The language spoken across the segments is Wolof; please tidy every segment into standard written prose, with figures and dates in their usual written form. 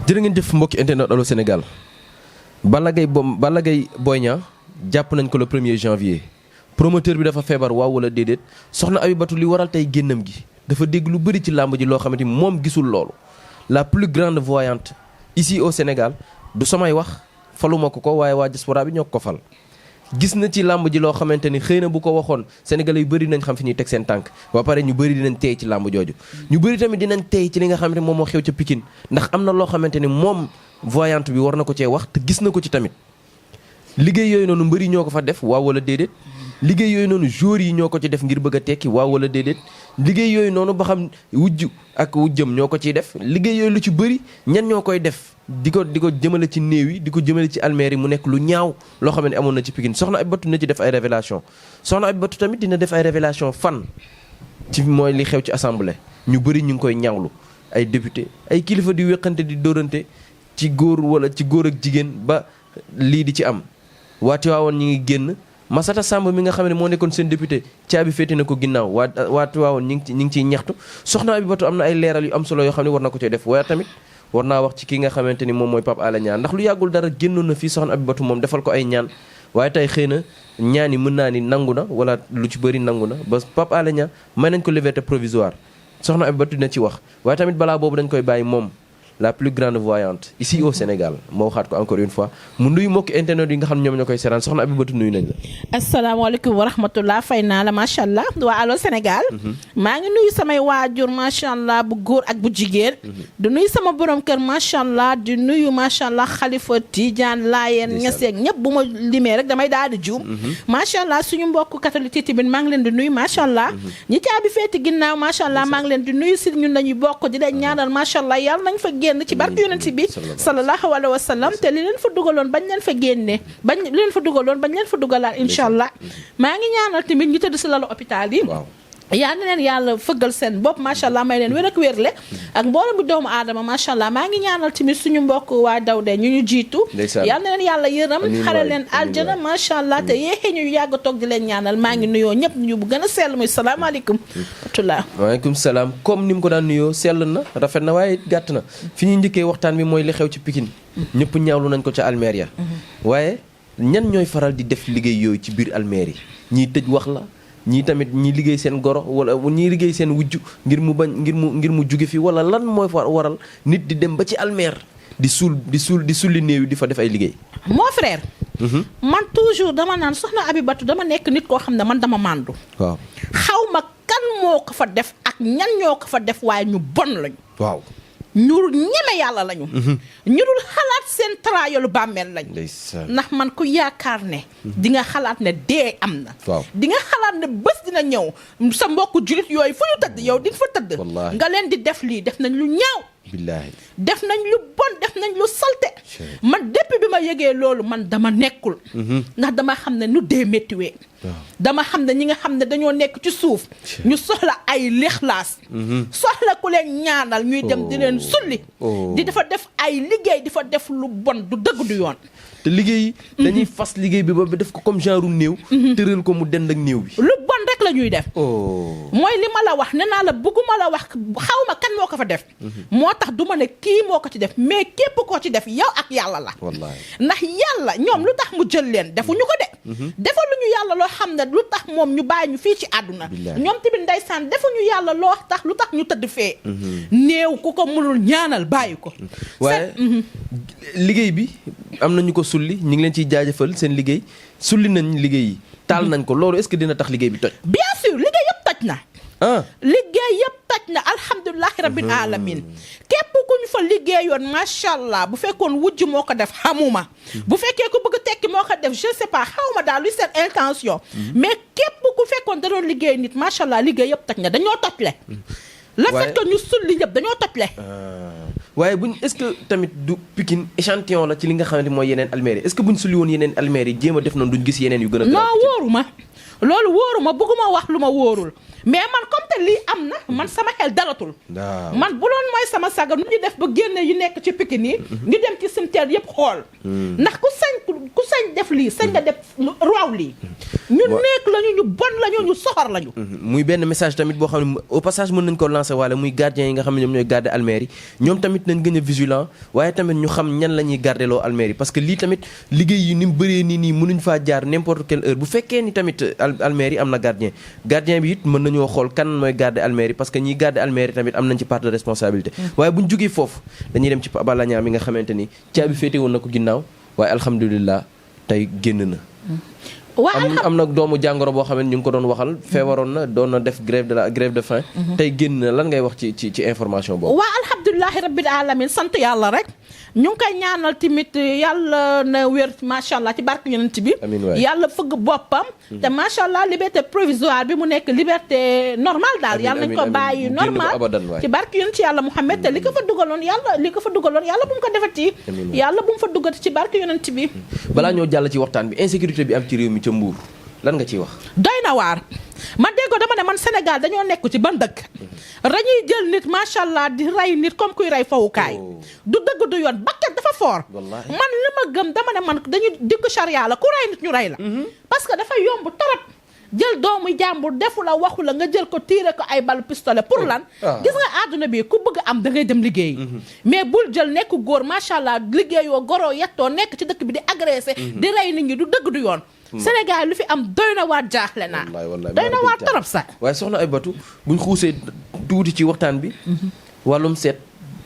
jërë ngeen jëf mbokki internet Allô Sénégal Balla Gaye Boy Niang jàpp nañ ko le 1er janvier promoteur bi dafa feebar waaw wala déedéet soxna Abibatou li waral tey génnam gi dafa dégg lu bëri ci làmb ji loo xamante ni moom gisul loolu la plus grande voyante ici au Sénégal du samay wax faluma ko waaye waa diaspora bi ñoo ko fal gis na ci làmb ji loo xamante ni xëy na bu ko waxoon sénégalais yu bëri nañ xam fi ñuy teg seen tànk ba pare ñu bëri dinañ teey ci làmb jooju ñu bëri tamit dinañ teey ci li nga xamante ni moom moo xew ca Pikine ndax am na loo xamante ni moom voyante bi war na ko cee wax te gis na ko ci tamit liggéey yooyu noonu mbëri ñoo ko fa def waaw wala déedéet liggéey yooyu noonu joueurs yi ñoo ko ci def ngir bëgg a tekki waaw wala déedéet liggéey yooyu noonu ba xam wujj ak wujjëm ñoo ko ciy def liggéey yooyu lu ci bëri ñan ñoo koy def di ko jëmale ci néew yi di ko jëmale ci almeer yi mu nekk lu ñaaw loo xam ne amoon na ci Pikine soxna Abibatou na ci def ay révélation soxna Abibatou tamit dina def ay révélation fan ci mooy li xew ci assemblée ñu bëri ñu ngi koy ñaawlu ay député ay kilifa di wéqante di dóorante ci góor wala ci góor ak jigéen ba lii di ci am waati waawoon ñi ngi génn Massata Samb mi nga xam ne moo nekkoon seen député caabi féete na ko ginnaaw waati waawoon ñi ngi ciy ñaxtu soxna Abibatou am na ay leeral yu am solo yoo xam ne war na ko cee def waaye tamit war naa wax ci ki nga xamante ni moom mooy Pape Alé Niang ndax lu yàggul dara génnoon na fii soxna Abibatou moom defal ko ay ñaan waaye tey xëy na ñaan yi mën naa ni nangu na wala lu ci bëri nangu na ba Pape Alé Niang may nañ ko liberté provisoire soxna Abibatou dina ci wax waaye tamit balaa boobu dañ koy bàyyi moom la plus grande voyante ici au Sénégal moo waxaat ko encore une fois mu nuyu mbokki internet yi nga xam ne ñoom ñoo koy seetaan soxna Abibatou nuyu nañ la. asalaamaaleykum wa rahmatulah fay naa la macha allah waa Allô Sénégal. maa ngi nuyu samay waajur macha allah bu góor ak bu jigéen. di nuyu sama borom kër macha allah di nuyu macha allah xalifa Tidiane Laayeen Ñaseen ñëpp bu ma limee rek damay daal di juum. macha allah suñu mbokk catholique tamit maa ngi leen di nuyu macha allah. ñi caabi feeti ginnaaw macha allah maa ngi leen di nuyu si ñun lañuy bokk di leen ñaanal macha allah yàlla nañ fa génn ci barke yonent bi sallallahu alayhi wa sallam te li leen fa dugaloon bañ leen fa génne bañ leen fa dugalaat incha allah maa ngi ñaanal tamit ñu tëdd si lalu hôpital yi yaa na leen yàlla fëggal seen bopp macha allah may leen wér ak wérle ak mboolem bu doomu aadama macha allah maa ngi ñaanal tamit suñu mbokk waa Dawde ñu jiitu yal na leen yàlla yërëm xare leen aljana macha allah te yéexee ñu yàgg toog di leen ñaanal maa ngi nuyoo ñëpp ñu bu gën a sell muy salaamaaleykum watulaa waaleykum salaam comme ni mu ko daan nuyoo sell na rafet na waaye gàtt na fi ñuy njëkkee waxtaan bi mooy li xew ci Pikine ñëpp ñaawlu nañ ko ca Almeria waaye ñan ñooy faral di def liggéey yooyu ci biir Almeria ñiy tëj wax la ñii tamit ñi liggéey seen goro wala ñii liggéey seen wujj ngir mu jóge fi wala lan mooy waral nit di dem ba ci almeer di sulli néew yi di fa def ay liggéey. mon frère. man toujours dama naan soxna Abibatou dama nekk nit koo xam ne man dama màndu. waaw xaw ma kan moo ko fa def ak ñan ñoo ko fa def waaye ñu bon lañu. waaw. ñu ñeme yàlla lañu. ñu dul xalaat seen traayalu bàmmeel lañu. ndax man ku yaakaar ne. di nga xalaat ne dee am na. di nga xalaat ne bés dina ñëw sa mbokku jullit yooyu fu ñu tëdd yow di fa tëdd. nga leen di def lii def nañ lu ñaaw. billaahi def nañ lu bon def nañ lu salte. man depuis bi ma yëgee loolu man dama nekkul. ndax dama xam ne nu dee méttiwee. dama xam ne ñi nga xam ne dañoo nekk ci suuf. ñu soxla ay lixlaas. soxla ku leen ñaanal ñuy dem di leen sulli. di dafa def ay liggéey di fa def lu bon du dëgg du yoon. te liggéey dañuy fas liggéey bi ba def ko comme genre néew. tëral ko mu dend ak néew bi. lu bon rek la ñuy def. mooy li ma la wax nee naa la bëgguma la wax xaw ma kan moo ko fa def. moo tax du ma ne kii moo ko ci def mais képp koo ci def yow ak yàlla la. ndax yàlla ñoom lu tax mu jël leen defuñu ko de. defaluñu yàlla loo xam ne lu tax moom ñu bàyyi ñu fii ci àdduna. ñoom tamit ndeysaan defuñu yàlla loo tax lu tax ñu tëdd fee. néew ku ko mënul ñaanal bàyyi ko. waaye liggéey bi am nañu ko sulli ñu ngi leen ciy jaajëfal seen liggéey sulli nañ liggéey yi taal nañ ko loolu est-ce que dina tax liggéey bi toj. bien sûr liggéey yëpp toj na. liggéey yëpp toj na alhamdulilahi rabbil alamin képp ku ñu fa liggéeyoon macha allah bu fekkoon wujj moo ko def xamuma. bu fekkee ku bëgg tekki moo ko def je sais pas xawma daal luy seen intention. mais képp ku fekkoon da doon liggéey nit macha allah liggéey yëpp toj na dañoo tojle. le fait que ñu sulli ñëpp dañoo tojle. waaye buñ est-ce que tamit du Pikine échantillon la ci li nga xamante mooy yeneen almeeri est-ce que buñ sulli woon yeneen almeeri jéem a def noonu duñ gis yeneen yu gën a. non wóoruma loolu wóoruma bëgguma wax lu ma wóorul mais man comme te lii am na man sama xel dalatul. man bu loon mooy sama saga nu ñu def ba génne yu nekk ci Pikine yi. ñu dem ci cimetière yëpp xool. ndax ku sañ def lii sañ nga def raw lii. ñu nekk lañu ñu bon lañu ñu soxor lañu. muy benn message tamit boo xam ne au passage mën nañ ko lancer waale muy gardien yi nga xam ne ñoom ñooy garder almeri ñoom tamit nañ gën a vigilant waaye tamit ñu xam ñan la ñuy garder loo almeri parce que lii tamit liggéey yi ni mu bëree nii mënuñ faa jaar n'importe quelle heure bu fekkee ni tamit almeri am na gardien bi it mën nañoo xool kan mooy garder almeri parce que ñiy garder almeri tamit am nañ ci part de responsabilité waaye buñ jógee foofu dañuy dem ci Balla Niang mi nga xamante ni caabi féete woon na ko ginnaaw waaye alhamdulilah tey génn na am na doomu jàngoro boo xam ne ñu ngi ko doon waxal feebaroon na doon na def grève de faim tey génn na lan ngay wax ci information boobu waa alhamdulilahi rabbil alamin sant yàlla rek ñu ngi koy ñaanal tamit yàlla na wér macha allah ci barke yonent bi yàlla fëgg boppam te macha allah liberté provisoire bi mu nekk liberté normale daal yàlla nañ ko bàyyi normal ci barke yonent yàlla Muhammad te li ko fa dugaloon yàlla bu mu ko defati yàlla bu mu fa duggati ci barke yonent bi balaa ñoo jàll ci waxtaan bi insécurité bi am ci réew mi ca Mbuur lan nga ciy wax doy na waar man déggoo dama ne man Sénégal dañoo nekk ci ban dëkk dañuy jël nit macha allah di rey nit comme kuy rey fawukaay du dëgg du yoon bakket dafa fort man li ma gëm dama ne man dañuy dikk charia la ku rey nit ñu rey la parce que dafa yomb torop jël doomu jàmbur defu la waxu la nga jël ko tiire ko ay balu pistolet pour lan gis nga àdduna bi ku bëgg am da ngay dem liggéey mais bul jël nekk góor macha allah liggéeyoo goroo yettoo nekk ci dëkk bi di agressé di rey nit ñi du dëgg du yoon Sénégal lu fi am doy na waar jaaxle naa doy na waar torop sax waaye soxna Aïbatou buñ xuusee tuuti ci waxtaan bi wàllum seet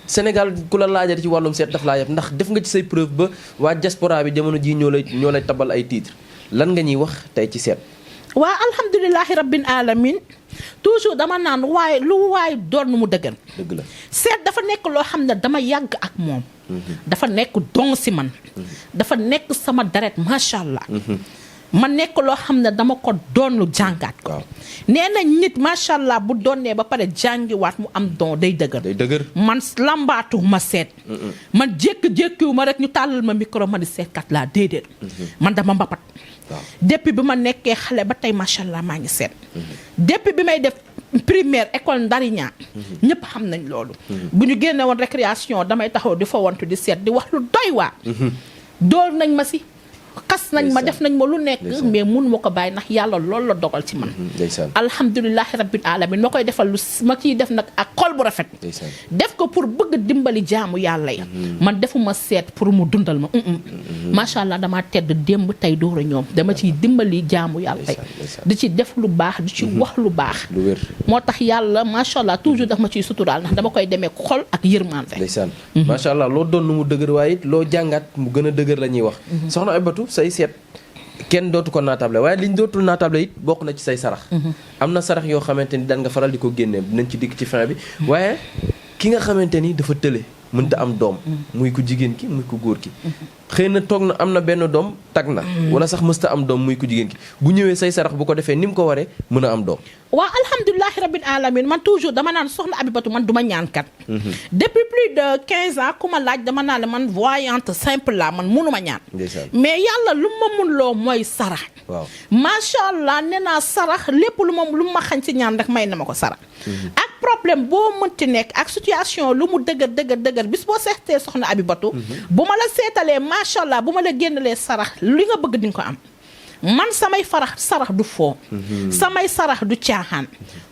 Sénégal ku la laajati ci wàllum seet daf laa yeb ndax def nga ci say preuve ba waa diaspora bi jamono ji ñoo lay tabal ay titre lan nga ñuy wax tey ci seet waa alhamdulilahi rabbil alamin toujours dama naan waaye lu waaye doon mu dëggan dëgg la seet dafa nekk loo xam ne dama yàgg ak moom dafa nekk don si man dafa nekk sama deret macha allah ma nekk loo xam ne dama ko doon jàngaat ko nee na nit macha allah bu doonee ba pare jàngiwaat mu am don day dëgër man lambaatu ma seet man jékki-jékkiwu ma rek ñu tàllal ma micro ma di seetkat laa déedéet man dama mbapat depuis bi ma nekkee xale ba tey macha allah maa ngi seet depuis bi may def primaire école Ndariña ñëpp xam nañ loolu bu ñu génne woon récréation damay taxaw di fa wantu di seet di wax lu doy waar dool nañ ma si xas nañ ma def nañ ma lu nekk mais mun ma ko bàyyi ndax yàlla loolu la dogal ci man alhamdulilahi rabbil alamin ma koy defal lu ma ciy def nag ak xol bu rafet def ko pour bëgg dimbali jaamu yàlla ya man defuma seet pour mu dundal ma macha allah damaa tedd démb tey door a ñoom dama ciy dimbali jaamu yàlla ya di ci def lu baax di ci wax lu baax moo tax yàlla macha allah toujours daf ma ciy suturaal ndax dama koy demee xol ak yërmande macha allah loo doon nu mu dëgër waaye it loo jàngaat mu gën a dëgër la ñuy wax soxna Aïbatou say seet kenn dootu ko naatable waaye liñ dootul naatable it bokk na ci say sarax am na sarax yoo xamante ni daan nga faral di ko génnee dinañ ci dikk ci fin bi waaye ki nga xamante ni dafa tële mënta am doom muy ku jigéen ki muy ku góor ki xëy na toog na am na benn doom tag na wala sax mësta am doom muy ku jigéen ki bu ñëwee say sarax bu ko defee ni mu ko waree mën a am doom waaw alhamdulilahi rabbil alamin man toujours dama naan soxna Abibatou man du ma ñaankat depuis plus de 15 ans ku ma laaj dama naan man voyante simple la man munu ma ñaan mais yàlla lu ma mun loo mooy sarax macha allah nee naa sarax lépp lu ma xañ si ñaan rek may na ma ko sarax ak problème boo mënti nekk ak situation lu mu dëgër bis boo seetee soxna Abibatou bu ma la seetalee macha allah bu ma la génnalee sarax li nga bëgg di nga ko am man samay sarax du foo samay sarax du caaxaan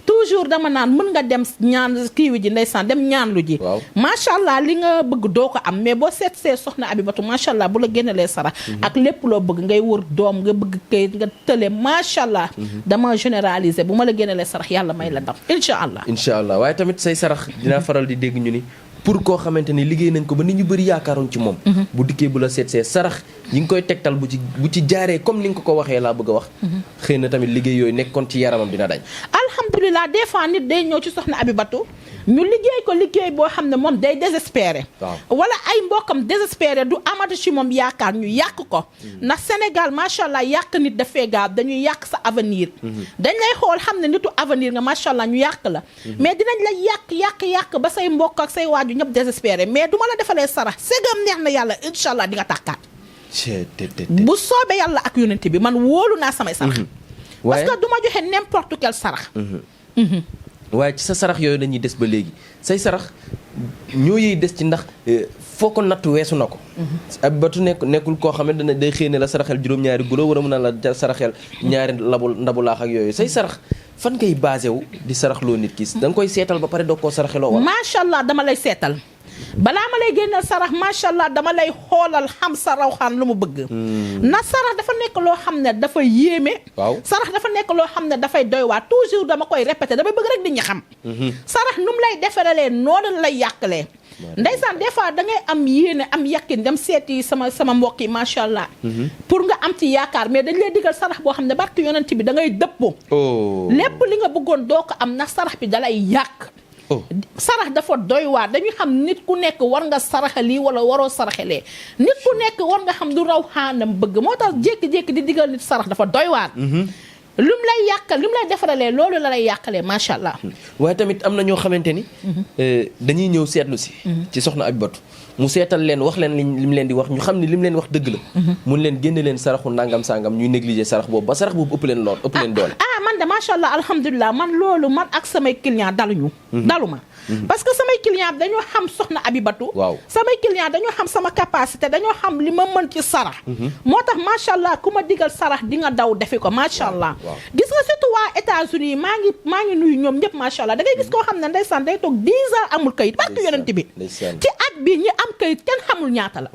toujours dama naan mën nga dem ñaan kiiwi ji ndeysaan dem ñaan lu ji macha allah li nga bëgg doo ko am mais boo seetsee soxna Abibatou macha allah bu la génnalee sarax ak lépp loo bëgg ngay wër doom nga bëgg kayit nga tële macha allah dama généraliser bu ma la génnalee sarax yàlla may la ndam incha allah waaye tamit say sarax dinaa faral di dégg ñu ni pour koo xamante ni liggéey nañ ko ba nit ñu bëri yaakaaroon ci moom bu dikkee bu la seetsee sarax yi nga koy tegtal bu ci jaaree comme ni nga ko waxee laa bëgg a wax xëy na tamit liggéey yooyu nekkoon ci yaramam dina dañ alhamdulilah des fois nit day ñëw ci soxna Abibatou ñu liggéey ko liggéey boo xam ne moom day désespéré wala ay mbokkam désespéré du amati ci moom yaakaar ñu yàq ko ndax Sénégal macha allah yàq nit dafee gaaw dañuy yàq sa avenir dañ lay xool xam ne nitu avenir nga macha allah ñu yàq la mais dinañ la yàq ba say mbokk ak say waaju ñëpp désespéré mais du ma la defalee sarax ségam neex na yàlla incha allah di nga tàkkaat bu soobee yàlla ak yonent bi man wóolu naa samay sarax parce que du ma joxe n'importe quel sarax waaye ci sa sarax yooyu la ñuy des ba léegi say sarax ñoo yiy des ci ndax foo ko natt weesu na ko. Abibatu nekkul koo xam ne dana day xëy ne la saraxel juróom-ñaari gulo wala mun na la saraxel ñaari ndabu laax ak yooyu say sarax fan ngay basé wu di saraxloo nit ki da nga koy seetal ba pare doo koo saraxeloo wala. macha allah dama lay seetal balaa ma lay génneel sarax macha allah dama lay xoolal xam sa rawxaan lu mu bëgg. na sarax dafa nekk loo xam ne dafa yéeme. waaw sarax dafa nekk loo xam ne dafay doy waar toujours dama koy répété damay bëgg rek nit ñi xam. sarax nu mu lay defaralee noonu lay yàqalee. ndeysaan des fois da ngay am yéene am yàqin dem seeti sama mbokk yi macha allah. pour nga am ci yaakaar mais dañ lay digal sarax boo xam ne barke yonent bi da ngay dëppoo. lépp li nga bëggoon doo ko am na sarax bi dalay yàq. sarax dafa doy waar dañuy xam nit ku nekk war nga saraxe lii wala waroo saraxelee nit ku nekk war nga xam du raw xaanam bëgg moo tax jékki-jékki di digal nit sarax dafa doy waar. lim lay yàqal lim lay defaralee loolu la lay yàqalee macha allah. waaye tamit am na ñoo xamante ni. dañuy ñëw seetlu si. ci soxna Abibatu mu seetal leen wax leen lim leen di wax ñu xam ne lim leen wax dëgg la. mun leen génne leen saraxu nangam sangam ñuy négliger sarax boobu ba sarax boobu ëpp leen doole. man de macha allah alhamdulilah man loolu man ak samay client daluñu. daluma parce que samay client dañoo xam soxna Abibatu. waaw samay client dañoo xam sama capacité dañoo xam li ma mën ci sarax. moo tax macha allah ku ma digal sarax di nga daw defi ko macha allah. gis nga surtout waa États-Unis maa ngi nuyu ñoom ñëpp macha allah da ngay gis koo xam ne ndeysaan day toog 10 ans amul kayit barke yonent bi ci at bi ñi am kayit kenn xamul ñaata la.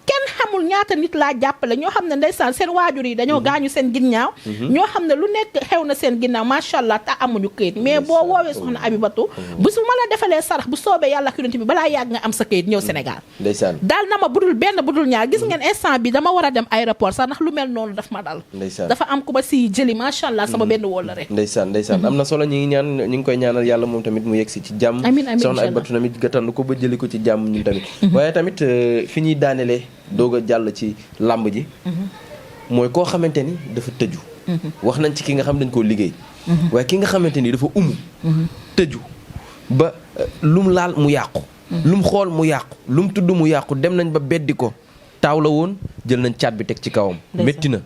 kenn xamul ñaata nit laa jàppale ñoo xam ne ndeysaan seen waajur yi dañoo gaañu seen ginnaaw. ñoo xam ne lu nekk xew na seen ginnaaw macha allah te amuñu këyit mais boo woowee soxna Abibatu bu su ma la defalee sarax bu soobee yàlla ak yonent bi balaa yàgg nga am sa këyit ñëw Sénégal. ndeysaan daal na ma budul benn budul ñaar gis ngeen instant bi dama war a dem aéroport sax ndax lu mel noonu daf ma dal. dafa am ku ma si jëli macha allah sama benn wóola rek. ndeysaan am na solo ñu ngi koy ñaanal yàlla moom tamit mu yegg si ci jàmm. amiin soxna Abibatu tamit gàttandu ko ba jëli ko ci jàmm ñun tamit waaye tamit fi ñuy daanelee doog a jàll ci làmb ji mooy koo xamante ni dafa tëju wax nañ ci ki nga xam dañ koo liggéey waaye ki nga xamante ni dafa tëju ba lum laal mu yàqu lum xool mu yàqu lum tudd mu yàqu dem nañ ba beddi ko taaw la woon jël nañ caat bi teg ci kawam métti na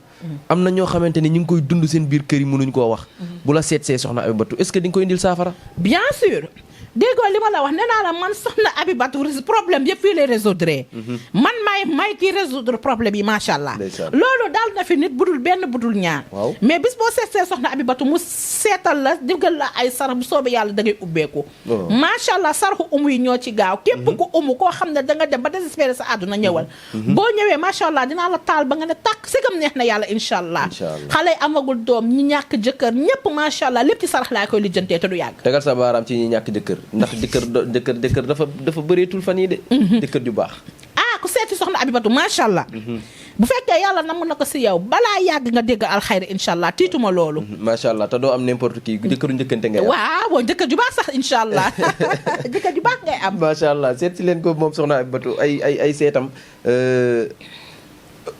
am na ñoo xamante ni ñu ngi koy dund seen biir kër yi mënuñ koo wax bu la seet see soxna Abibatu est-ce que di nga koy indil saafara bien sûr déggoo li ma la wax nee naa la man soxna Abibatu problème yëpp fii lay résoudre man may kii résoudre problème yi macha allah loolu daal na fi nit budul benn budul ñaar mais bis boo seetsee soxna Abibatu mu seetal la digal la ay sarax bu soobee yàlla da ngay ubbeeku macha allah saraxu umu yi ñoo ci gaaw képp ku umu koo xam ne da nga dem ba désespéré sa àdduna ñëwal boo ñëwee macha allah dinaa la taal ba nga ne tàkk si kam neex na yàlla incha allah xale yi amagul doom ñi ñàkk jëkkër ñëpp macha allah lépp ci sarax laa koy lijjantee te du yàgg tegal sa baaraam ci ñi ñàkk jëkkër ndax jëkkër dafa bëreetul fan yi de jëkkër ju baax ku seeti soxna Abibatu macha allah bu fekkee yàlla nam na ko si yow balaa yàgg nga dégg alxayri incha allah tiituma loolu macha allah te doo am n'importe qui jëkkëru njëkkante ngay am waaw jëkkër ju baax sax incha allah jëkkër ju baax ngay am macha allah seet si leen ko moom soxna Abibatu ay seetam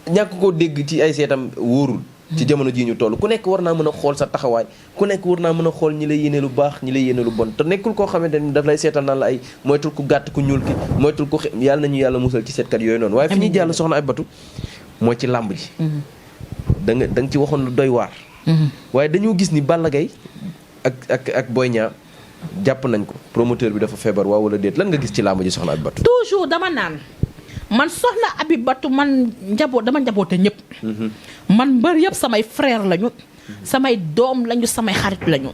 ñàkk koo dégg ci ay seetam wóorul ci jamono jii ñu toll ku nekk war naa mën a xool sa taxawaay ku nekk war naa mën a xool ñi lay yéene lu baax ñi lay yéene lu bon te nekkul koo xamante ni daf lay seetal naan la ay moytul ku gàtt ku ñuul ki moytul ku yàlla nañu yàlla musal ci seetkat yooyu noonu waaye fi ñuy jàll soxna Abibatu mooy ci làmb ji da nga ci waxoon lu doy waar waaye dañoo gis ni Balla Gaye ak Boy Niang jàpp nañ ko promoteur bi dafa feebar waaw wala déet lan nga gis ci làmb ji soxna Abibatu toujours dama naan man soxna Abibatu man dama njaboote ñëpp man mbër yëpp samay frère lañu samay doom lañu samay xarit lañu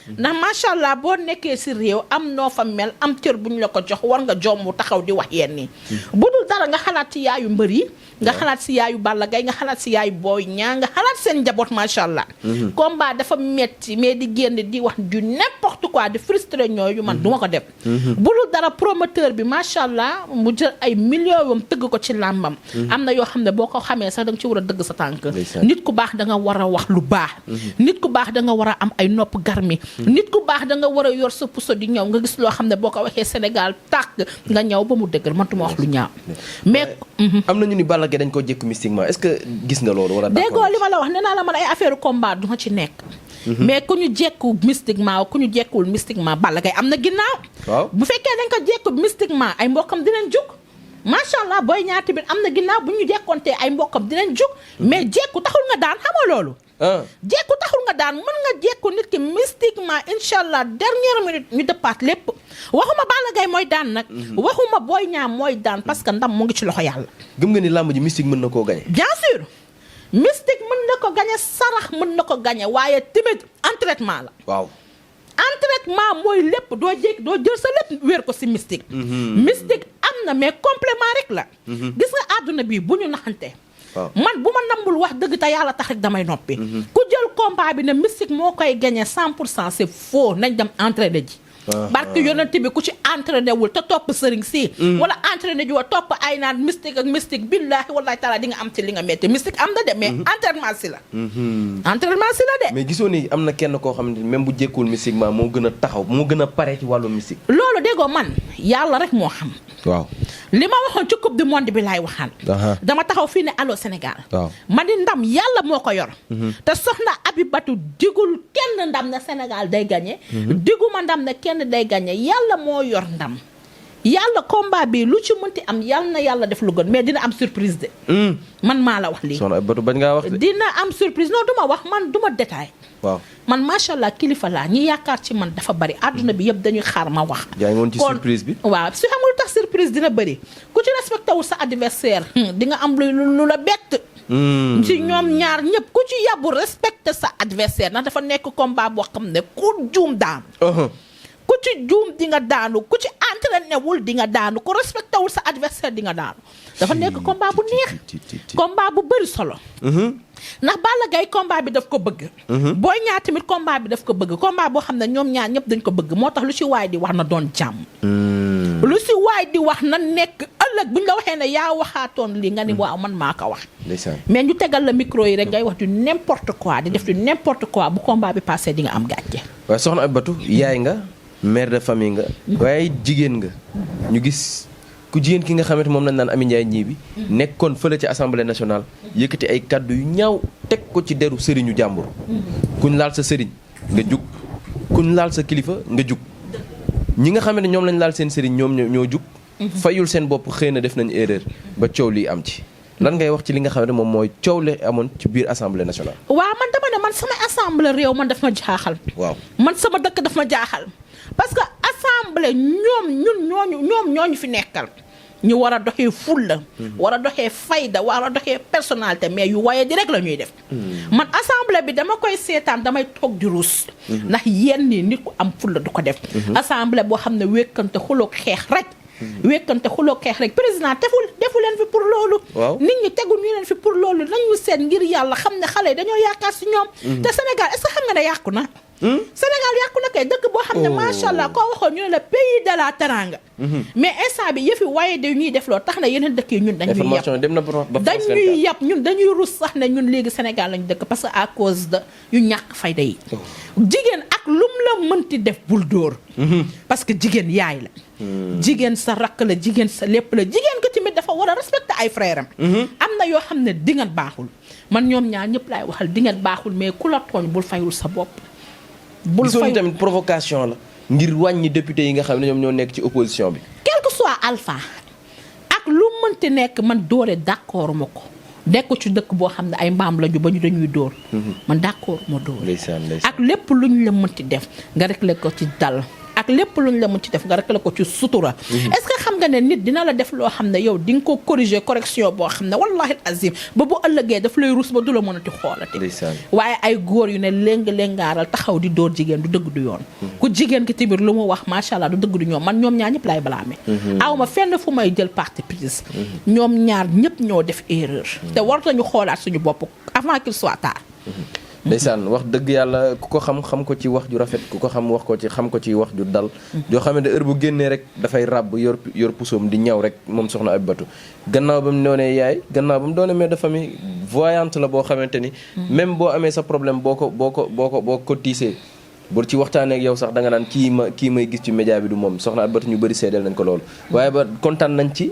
ndax macha allah boo nekkee si réew am noo fa mel am cër bu ñu la ko jox war nga jombu taxaw di wax yenn nii bu dul dara nga xalaat ci yaayu mbër yi nga xalaat si yaayu Balla Gaye nga xalaat si yaayu Boy Niang nga xalaat seen njaboot macha allah. combat dafa metti mais di génn di wax du n'importe quoi di frustré ñooyu man du ma ko def. bu dul dara promoteur bi macha allah mu jël ay millions yom tëgg ko ci làmbam. am na yoo xam ne boo ko xamee sax da nga ci war a dëgg sa tànk. nit ku baax da nga war a wax lu baax. nit ku baax da nga war a am ay nopp garmi nit ku baax da nga war a yor sa puso di ñëw nga gis loo xam ne boo ko waxee Sénégal tàkk nga ñëw ba mu dëgër man tuma wax lu ñaaw. mais am na ñu ni Balla Gaye dañ ko jékku mystiquement est-ce que gis nga loolu. wala déggoo li ma la wax nee naa la man ay affaire combat du ma ci nekk. mais ku ñu jékku mystiquement ku ñu jékkuwul mystiquement Balla Gaye am na ginnaaw. waaw bu fekkee dañ ko jékku mystiquement ay mbokkam dinañ jug. macha allah Boy Niang tamit am na ginnaaw bu ñu jékkoontee ay mbokkam dinañ jug. mais jékku taxul nga daan xamoo loolu. jekku taxul nga daan mën nga jekku nit ki mystiquement incha allah dernière minute ñu dëppaat lépp waxuma Balla Gaye mooy daan nag. waxuma Boy Niang mooy daan parce que ndam mu ngi ci loxo yàlla. gëm nga ni làmb ji mystique mën na koo gañe. bien sûr mystique mën na ko gañe sarax mën na ko gañe waaye timit entraînement la. waaw. entraînement mooy lépp doo jël sa lépp wéer ko ci mystique. mystique am na mais complément rek la. gis nga àdduna bi bu ñu naxante. man bu ma nambul wax dëgg te yàlla tax rek damay noppi. ku jël combat bi ne mystique moo koy gagné 100% c'est faux nañ dem entraîné ji. barke yonent bi ku ci entraîné wul te topp sëriñ si. wala entraîné ji wa topp ay naan mystique ak mystique billaahi wallaahi taala di nga am ci li nga metti mystique am na de mais entraînement si la. entraînement si la de. mais gisoo ni am na kenn koo xam ne même bu jékkuwul mystiquement moo gën a taxaw moo gën a pare ci wàllu mystique. loolu déggoo man yàlla rek moo xam. waaw. li ma waxoon ci coupe du monde bi laay waxaan. dama taxaw fii ne Allô Sénégal. waaw ma ni ndam yàlla moo ko yor. te soxna Abibatu digul kenn ndam na Sénégal day gagné. diguma ndam ne kenn day gagné yàlla moo yor ndam. yàlla combat bi lu ci mënti am yàlla na yàlla def lu gën mais dina am surprise de. man maa la wax lii. soxna Abibatu bañ ngaa wax de. dina am surprise non duma wax man duma détail. waaw man macha allah kilifa laa ñi yaakaar ci man dafa bari àdduna bi yëpp dañuy xaar ma wax. yaa ngi woon ci surprise bi. waaw su xamul tax surprise dina bëri ku ci respecté wul sa adversaire di nga am lu la bett. ci ñoom ñaar ñëpp ku ci yàbbu respecté sa adversaire ndax dafa nekk combat boo xam ne ku juum daanu. ku ci juum di nga daanu ku ci entraîné wul di nga daanu ku respecté wul sa adversaire di nga daanu. dafa nekk combat bu neex. combat bu bëri solo. ndax Balla Gaye combat bi daf ko bëgg. Boy Niang tamit combat bi daf ko bëgg combat boo xam ne ñoom ñaar ñëpp dañ ko bëgg moo tax lu ci waay di wax na doon jàmm. lu ci waay di wax na nekk ëllëg bu ñu la waxee ne yaa waxaatoon lii nga ni waaw man maa ko wax. mais ñu tegal la micro yi rek ngay wax du n'importe quoi di def du n'importe quoi bu combat bi passé di nga am gàcce. waaye soxna Abibatu yaay nga mère de famille nga. waaye jigéen nga ñu gis. ku jigéen ki nga xamante moom lañ naan Amy Ndiaye ñii bi nekkoon fële ci assemblée nationale yëkkati ay kaddu yu ñaaw teg ko ci deru sëriñu jàmbur kuñ laal sa sëriñ nga jug kuñ laal sa kilifa nga jug ñi nga xamante ñoom lañ laal seen sëriñ ñoom ñoo jug fayul seen bopp xëy na def nañ erreur ba coow lii am ci lan ngay wax ci li nga xamante moom mooy coow li amoon ci biir assemblée nationale. waaw man dama ne man sama assemblée réew man daf ma jaaxal. waaw man sama dëkk daf ma jaaxal parce que assemblée ñoom ñooñu fi nekkal. ñu war a doxee fulla war a doxee fayda war a doxee personnalité mais yu waaye di rek la ñuy def. man assemblée bi dama koy seetaan damay toog di ruus. ndax yenn ni nit ku am fulla du ko def. assemblée boo xam ne wékkante xuloog xeex rek. wékkante xuloog xeex rek président defu leen fi pour loolu. nit ñi tegul ñu leen fi pour loolu nañu seet ngir yàlla xam ne xale yi dañoo yaakaar si ñoom. te Sénégal est-ce que xam nga ne yàqu na. Sénégal yàqu na kay dëkk boo xam ne macha allah koo waxoon ñu ne la pays de la teranga. mais instant bi yëfi waaye de ñuy def loolu tax na yeneen dëkk yi ñun dañuy yàpp ñun dañuy rus sax ne ñun léegi Sénégal lañu dëkk parce que à cause de yu ñàkk fayda yi. jigéen ak lum la mënti def bul dóor. parce que jigéen yaay la. jigéen sa rakk la jigéen sa lépp la jigéen ko tamit dafa war a respecter ay frère am. am na yoo xam ne dingat baaxul man ñoom ñaar ñëpp laay waxal dingat baaxul mais ku la tooñ bul fayul sa bopp. bul fay tamit provocation la ngir wàññi député yi nga xam ne ñoom ñoo nekk ci opposition bi. quel que soit alpha ak lu mënti nekk man doore d'accord ma ko nekk ci dëkk boo xam ne ay mbaam lañu ba ñu dañuy dóor. man d'accord ma dóor. ak lépp lu ñu la mënti def nga réglé ko ci dal ak lépp lu ñu la mënti def nga réglé ko ci sutura. est-ce que xam nga ne nit dina la def loo xam ne yow di nga ko corriger correction boo xam ne wallahi azim ba bu ëllëgee daf lay rus ba du la mënati xoolati. waaye ay góor yu ne léng-léngaaral taxaw di dóor jigéen du dëgg du yoon. ku jigéen ki tamit lu mu wax macha allah du dëgg du ñoom man ñoom ñaar ñëpp laay balaame. aw ma fenn fu may jël parti prise. ñoom ñaar ñëpp ñoo def erreur. te war nañu xoolaat suñu bopp avant qu'il soit tard. ndeysaan wax dëgg yàlla ku ko xam ko ci wax ju rafet ku ko xam ko ci wax ju dal joo xamante heure bu génnee rek dafay ràbb yor pusoom di ñaw rek moom soxna Abibatu gannaaw ba mu doonee yaay gannaaw ba mu doonee mère de famille voyante la boo xamante ni même boo amee sa problème boo ko tiisee bu ci waxtaanee ak yow sax da nga naan kii may gis ci média bi du moom soxna Abibatu ñu bëri seedeel nañ ko loolu waaye ba kontaan nañ ci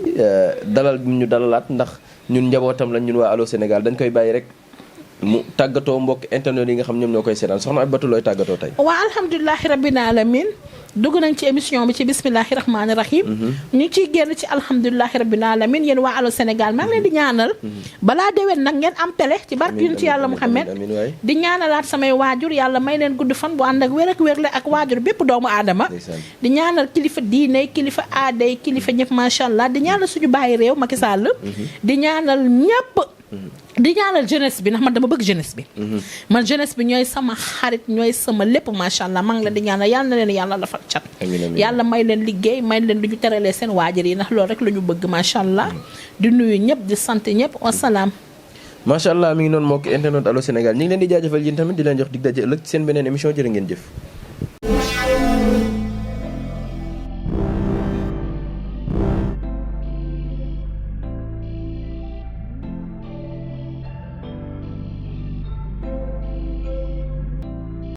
dalal bi ñu dalalaat ndax ñun njabootam lañ ñun waa Allô Sénégal dañ koy bàyyi rek mu tàggatoo mbokk internet yi nga xam ñoom ñoo koy seetaan soxna Abibatou looy tàggatoo tey. waa alhamdulilahi rabbil alamin dugg nañ ci émission bi ci bismillahi rahmaani rahim. ñu ciy génn ci alhamdulilahi rabbil alamin yéen waa Allô Sénégal maa ngi leen di ñaanal. balaa déwén nag ngeen am télé ci barke yonent yàlla Muhammad di ñaanalaat samay waajur yàlla may leen gudd fan bu ànd ak wér ak wérle ak waajur bépp doomu aadama. di ñaanal kilifa diine kilifa aaday kilifa ñëpp macha allah di ñaanal suñu bàyyi réew Macky Sall. di ñaanal ñëpp. di ñaanal jeunesse bi ndax man dama bëgg jeunesse bi. man jeunesse bi ñooy sama xarit ñooy sama lépp macha allah maa ngi leen di ñaanal yàlla na leen yàlla dafa cat. yàlla may leen liggéey may leen lu ñu teralee seen waajur yi ndax loolu rek la ñu bëgg macha allah. di nuyu ñëpp di sant ñëpp wasalaam. macha allah mi ngi noonu mbokk internet Allô Sénégal ñu ngi leen di jaajëfal yéen tamit di leen jox dig daje ëllëg seen beneen émission jërë ngeen jëf.